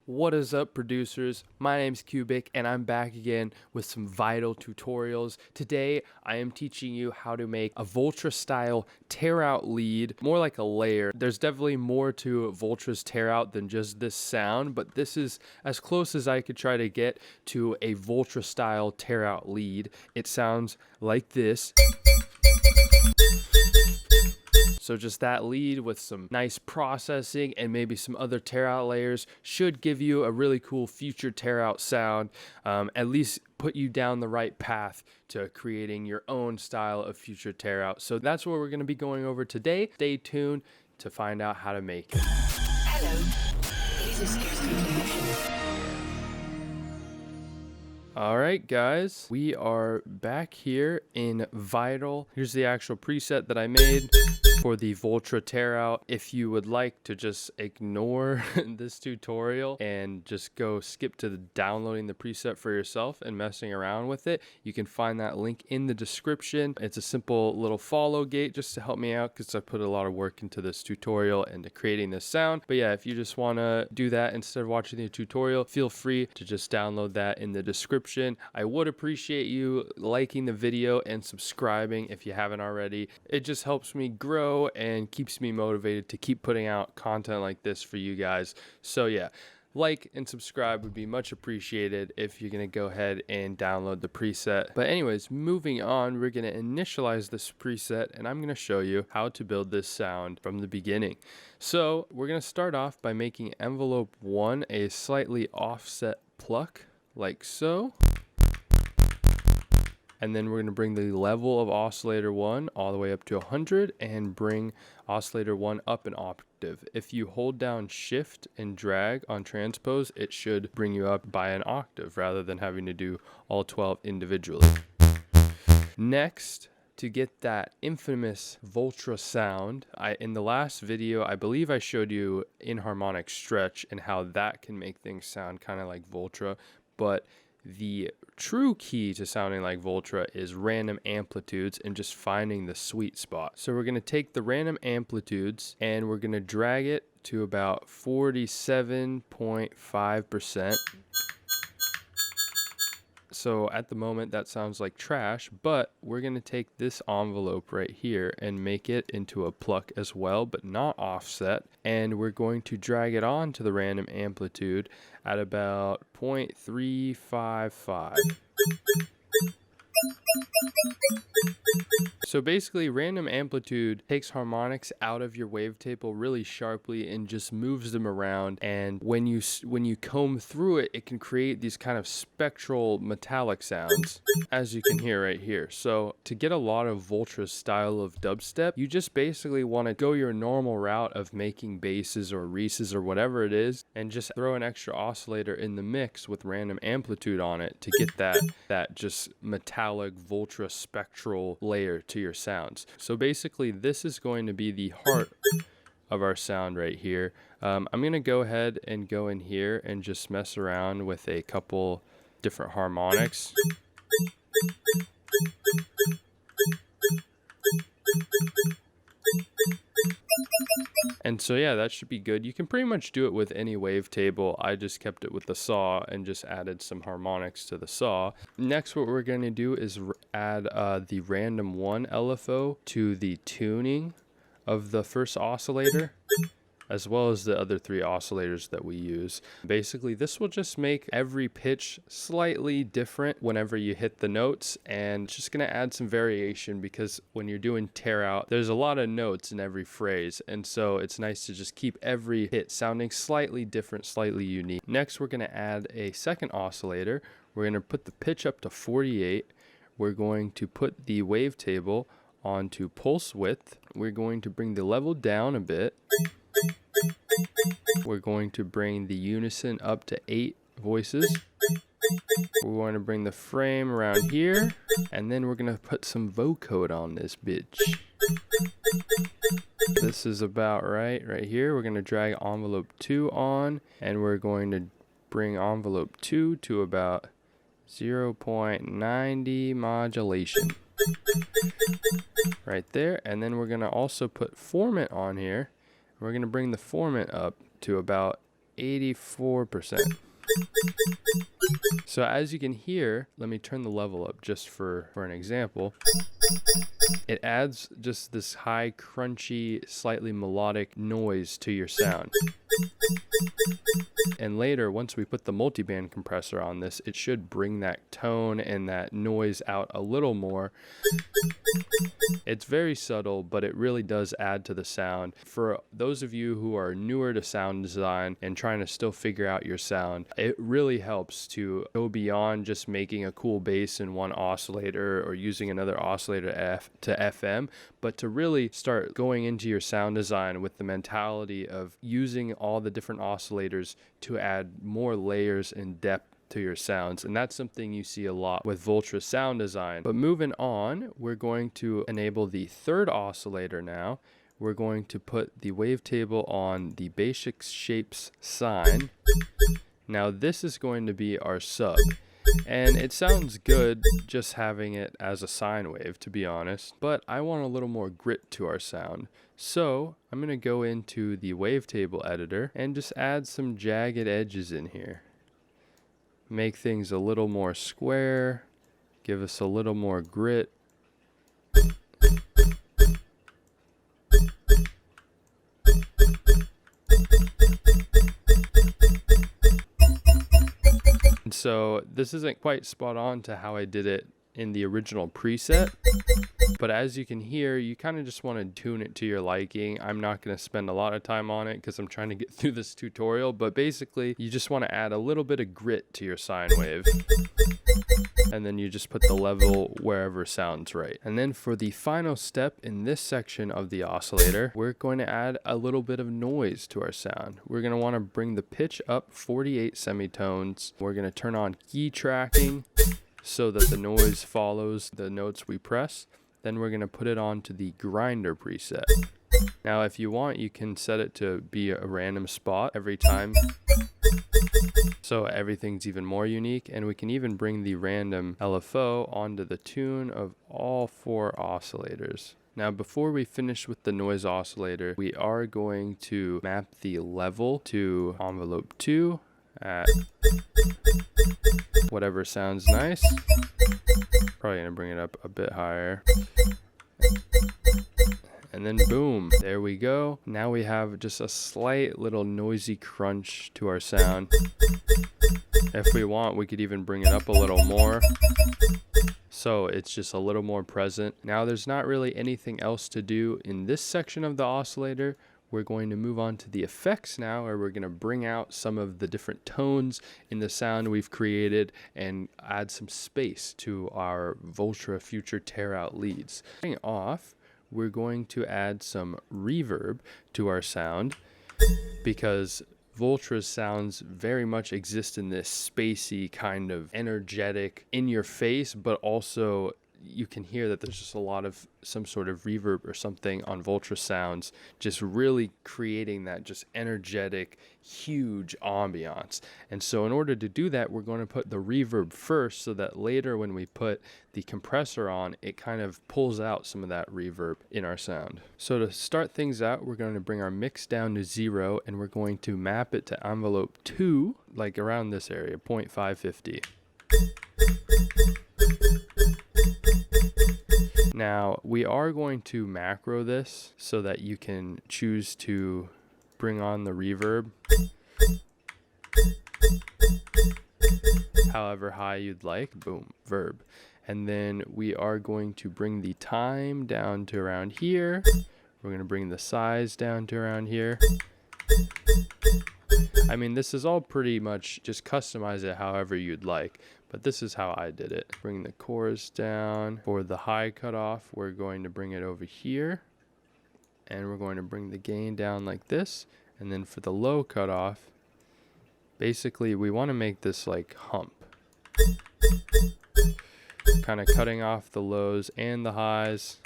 What is up, producers? My name's Cubic and I'm back again with some vital tutorials. Today I am teaching you how to make a Voltra style tear out lead, more like a layer. There's definitely more to Voltra's tear out than just this sound, but this is as close as I could try to get to a Voltra style tear out lead. It sounds like this. So just that lead with some nice processing and maybe some other tear out layers should give you a really cool future tear out sound, at least put you down the right path to creating your own style of future tear out. So that's what we're going to be going over today. Stay tuned to find out how to make it. All right, guys, we are back here in Vital. Here's the actual preset that I made for the Voltra tear out. If you would like to just ignore this tutorial and just go skip to the downloading the preset for yourself and messing around with it, you can find that link in the description. It's a simple little follow gate just to help me out because I put a lot of work into this tutorial and to creating this sound. But yeah, if you just want to do that instead of watching the tutorial, feel free to just download that in the description. I would appreciate you liking the video and subscribing if you haven't already. It just helps me grow and keeps me motivated to keep putting out content like this for you guys. So yeah, like and subscribe would be much appreciated if you're going to go ahead and download the preset. But anyways, moving on, we're going to initialize this preset and I'm going to show you how to build this sound from the beginning. So we're going to start off by making envelope 1 a slightly offset pluck like so. And then we're going to bring the level of oscillator 1 all the way up to 100 and bring oscillator 1 up an octave. If you hold down shift and drag on transpose, it should bring you up by an octave rather than having to do all 12 individually. Next, to get that infamous Voltra sound, in the last video, I believe I showed you inharmonic stretch and how that can make things sound kind of like Voltra, but the true key to sounding like Voltra is random amplitudes and just finding the sweet spot. So we're going to take the random amplitudes and we're going to drag it to about 47.5%. So at the moment that sounds like trash, but we're going to take this envelope right here and make it into a pluck as well, but not offset. And we're going to drag it on to the random amplitude at about 0.355. So basically, random amplitude takes harmonics out of your wavetable really sharply and just moves them around. And when you comb through it, it can create these kind of spectral metallic sounds, as you can hear right here. So to get a lot of Voltra's style of dubstep, you just basically want to go your normal route of making basses or reeses or whatever it is, and just throw an extra oscillator in the mix with random amplitude on it to get that just metallic Voltra spectral layer to your sounds. So basically this is going to be the heart of our sound right here. I'm going to go ahead and go in here and just mess around with a couple different harmonics. And so yeah, that should be good. You can pretty much do it with any wavetable. I just kept it with the saw and just added some harmonics to the saw. Next, what we're going to do is add the random 1 LFO to the tuning of the first oscillator, as well as the other 3 oscillators that we use. Basically, this will just make every pitch slightly different whenever you hit the notes, and it's just gonna add some variation because when you're doing tear out, there's a lot of notes in every phrase, and so it's nice to just keep every hit sounding slightly different, slightly unique. Next, we're gonna add a second oscillator. We're gonna put the pitch up to 48. We're going to put the wavetable onto pulse width. We're going to bring the level down a bit. We're going to bring the unison up to 8 voices. We're going to bring the frame around here, and then we're going to put some vocode on this bitch. This is about right here. We're going to drag envelope 2 on, and we're going to bring envelope 2 to about 0.90 modulation. Right there, and then we're going to also put formant on here. We're going to bring the formant up to about 84%. So as you can hear, let me turn the level up just for an example. It adds just this high, crunchy, slightly melodic noise to your sound. And later, once we put the multiband compressor on this, it should bring that tone and that noise out a little more. It's very subtle, but it really does add to the sound. For those of you who are newer to sound design and trying to still figure out your sound, it really helps to go beyond just making a cool bass in one oscillator or using another oscillator to FM, but to really start going into your sound design with the mentality of using all the different oscillators to add more layers and depth to your sounds. And that's something you see a lot with Voltra sound design. But moving on, we're going to enable the third oscillator now. We're going to put the wavetable on the basic shapes sine. Now this is going to be our sub. And it sounds good just having it as a sine wave, to be honest, but I want a little more grit to our sound. So I'm going to go into the wavetable editor and just add some jagged edges in here. Make things a little more square, give us a little more grit. And so this isn't quite spot on to how I did it in the original preset, but as you can hear, you kind of just want to tune it to your liking. I'm not going to spend a lot of time on it because I'm trying to get through this tutorial, but basically you just want to add a little bit of grit to your sine wave, and then you just put the level wherever sounds right. And then for the final step in this section of the oscillator, we're going to add a little bit of noise to our sound. We're going to want to bring the pitch up 48 semitones. We're going to turn on key tracking so that the noise follows the notes we press. Then we're going to put it onto the grinder preset. Now if you want, you can set it to be a random spot every time, so everything's even more unique. And we can even bring the random LFO onto the tune of all 4 oscillators. Now before we finish with the noise oscillator, we are going to map the level to envelope 2 at whatever sounds nice. Probably gonna bring it up a bit higher. And then boom, there we go. Now we have just a slight little noisy crunch to our sound. If we want, we could even bring it up a little more, so it's just a little more present. Now there's not really anything else to do in this section of the oscillator. We're going to move on to the effects now, where we're going to bring out some of the different tones in the sound we've created and add some space to our Voltra future TEAROUT leads. Starting off, we're going to add some reverb to our sound, because Voltra's sounds very much exist in this spacey kind of energetic, in your face, but also you can hear that there's just a lot of some sort of reverb or something on Voltra sounds, just really creating that just energetic, huge ambiance. And so in order to do that, we're going to put the reverb first, so that later when we put the compressor on, it kind of pulls out some of that reverb in our sound. So to start things out, we're going to bring our mix down to 0, and we're going to map it to envelope 2, like around this area, 0.550. Now we are going to macro this so that you can choose to bring on the reverb however high you'd like. Boom, verb. And then we are going to bring the time down to around here. We're going to bring the size down to around here. I mean, this is all pretty much just customize it however you'd like, but this is how I did it. Bring the chorus down. For the high cutoff, we're going to bring it over here, and we're going to bring the gain down like this. And then for the low cutoff, basically we want to make this like hump, kind of cutting off the lows and the highs,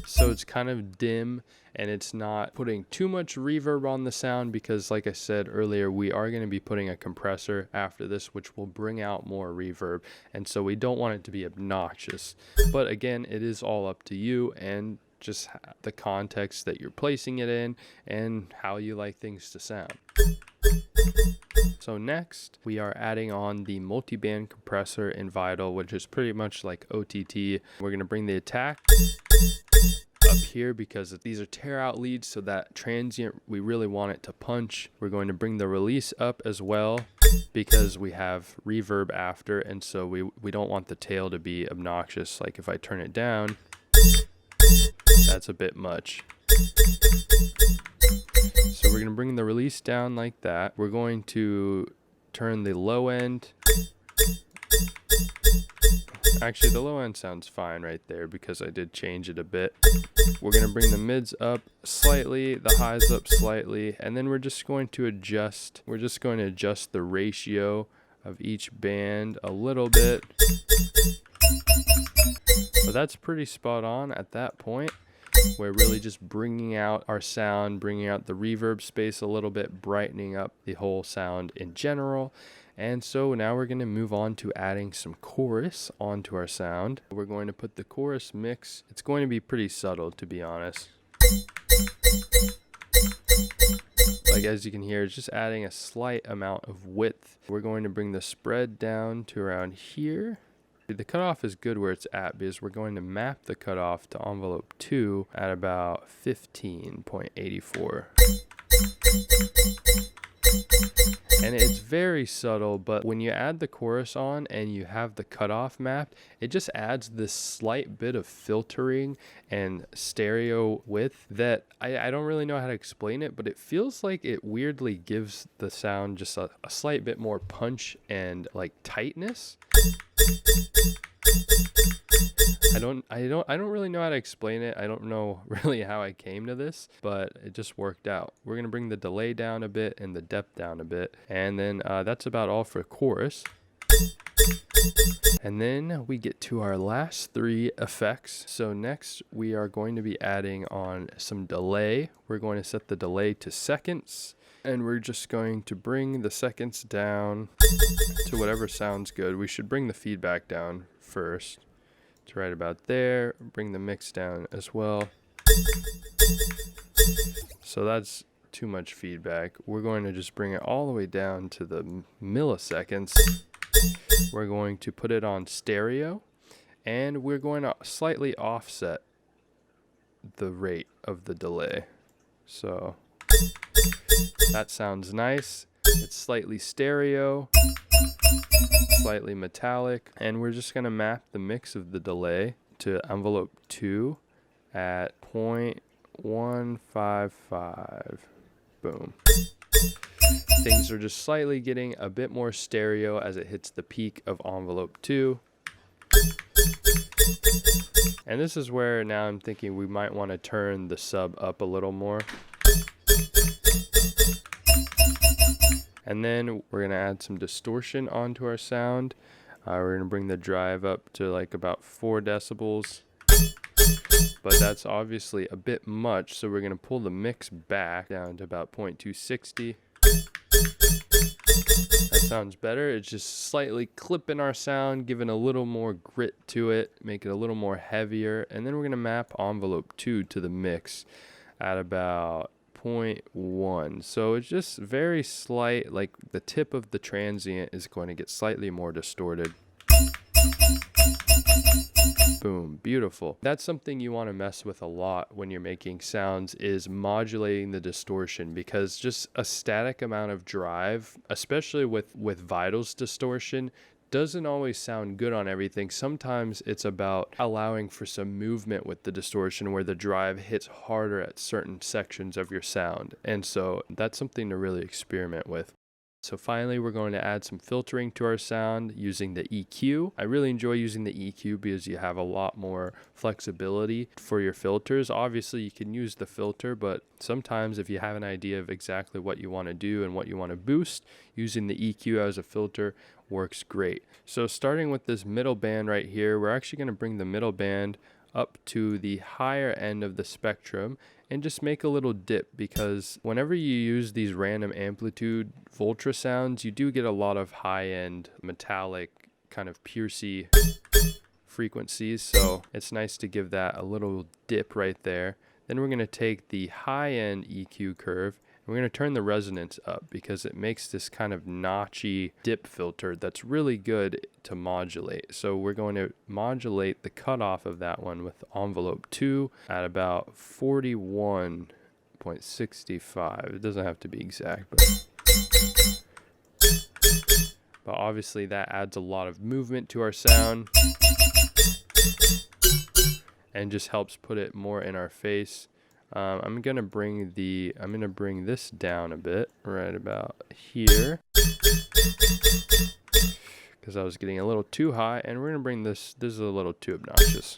so it's kind of dim and it's not putting too much reverb on the sound, because like I said earlier, we are going to be putting a compressor after this, which will bring out more reverb, and so we don't want it to be obnoxious. But again, it is all up to you and just the context that you're placing it in and how you like things to sound. So next, we are adding on the multi-band compressor in Vital, which is pretty much like OTT. We're going to bring the attack up here because these are tear out leads, so that transient, we really want it to punch. We're going to bring the release up as well because we have reverb after, and so we don't want the tail to be obnoxious. Like if I turn it down, that's a bit much. So we're going to bring the release down like that. We're going to turn the low end. Actually, the low end sounds fine right there because I did change it a bit. We're going to bring the mids up slightly, the highs up slightly, and then we're just going to adjust. We're just going to adjust the ratio of each band a little bit. So that's pretty spot on at that point. We're really just bringing out our sound, bringing out the reverb space a little bit, brightening up the whole sound in general. And so now we're going to move on to adding some chorus onto our sound. We're going to put the chorus mix. It's going to be pretty subtle, to be honest. Like as you can hear, it's just adding a slight amount of width. We're going to bring the spread down to around here. The cutoff is good where it's at because we're going to map the cutoff to envelope 2 at about 15.84. And it's very subtle, but when you add the chorus on and you have the cutoff mapped, it just adds this slight bit of filtering and stereo width that I don't really know how to explain it, but it feels like it weirdly gives the sound just a slight bit more punch and like tightness. I don't really know how to explain it. I don't know really how I came to this, but it just worked out. We're going to bring the delay down a bit and the depth down a bit. And then that's about all for chorus. And then we get to our last 3 effects. So next we are going to be adding on some delay. We're going to set the delay to seconds. And we're just going to bring the seconds down to whatever sounds good. We should bring the feedback down first to right about there. Bring the mix down as well. So that's too much feedback. We're going to just bring it all the way down to the milliseconds. We're going to put it on stereo, and we're going to slightly offset the rate of the delay. So that sounds nice. It's slightly stereo, slightly metallic, and we're just going to map the mix of the delay to envelope 2 at 0.155. Boom. Things are just slightly getting a bit more stereo as it hits the peak of envelope 2. And this is where now I'm thinking we might want to turn the sub up a little more. And then we're going to add some distortion onto our sound. We're going to bring the drive up to like about 4 decibels. But that's obviously a bit much, so we're going to pull the mix back down to about 0.260. That sounds better. It's just slightly clipping our sound, giving a little more grit to it, make it a little more heavier. And then we're going to map envelope 2 to the mix at about 0.1. So it's just very slight, like the tip of the transient is going to get slightly more distorted. Boom, beautiful. That's something you want to mess with a lot when you're making sounds, is modulating the distortion, because just a static amount of drive, especially with Vital's distortion, doesn't always sound good on everything. Sometimes it's about allowing for some movement with the distortion where the drive hits harder at certain sections of your sound. And so that's something to really experiment with. So finally, we're going to add some filtering to our sound using the EQ. I really enjoy using the EQ because you have a lot more flexibility for your filters. Obviously, you can use the filter, but sometimes if you have an idea of exactly what you want to do and what you want to boost, using the EQ as a filter works great. So starting with this middle band right here, we're actually going to bring the middle band up to the higher end of the spectrum and just make a little dip, because whenever you use these random amplitude Voltra sounds, you do get a lot of high-end metallic kind of piercy frequencies, so it's nice to give that a little dip right there. Then we're going to take the high-end EQ curve, and we're going to turn the resonance up because it makes this kind of notchy dip filter that's really good to modulate. So we're going to modulate the cutoff of that one with envelope 2 at about 41.65. It doesn't have to be exact, but obviously that adds a lot of movement to our sound and just helps put it more in our face. I'm gonna bring this down a bit, right about here, because I was getting a little too high, and we're gonna bring this is a little too obnoxious.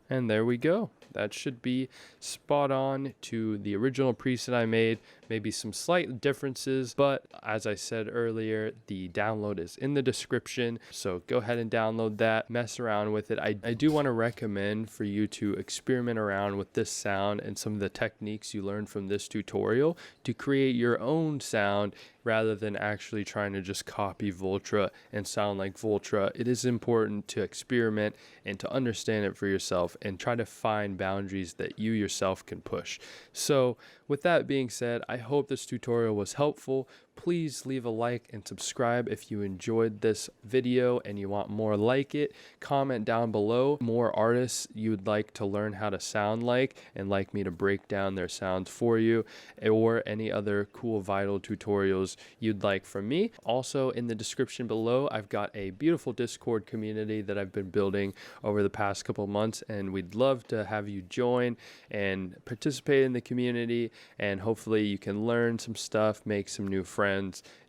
And there we go. That should be spot on to the original preset I made. Maybe some slight differences, but as I said earlier, the download is in the description, so go ahead and download that, mess around with it. I do want to recommend for you to experiment around with this sound and some of the techniques you learned from this tutorial to create your own sound rather than actually trying to just copy Voltra and sound like Voltra. It is important to experiment and to understand it for yourself and try to find boundaries that you yourself can push. So with that being said, I hope this tutorial was helpful. Please leave a like and subscribe if you enjoyed this video and you want more like it. Comment down below more artists you would like to learn how to sound like and like me to break down their sounds for you, or any other cool Vital tutorials you'd like from me. Also in the description below, I've got a beautiful Discord community that I've been building over the past couple months, and we'd love to have you join and participate in the community, and hopefully you can learn some stuff, make some new friends.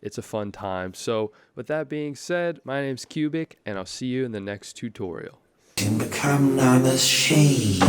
It's a fun time. So with that being said, my name's Cubic, and I'll see you in the next tutorial. Can become known as she.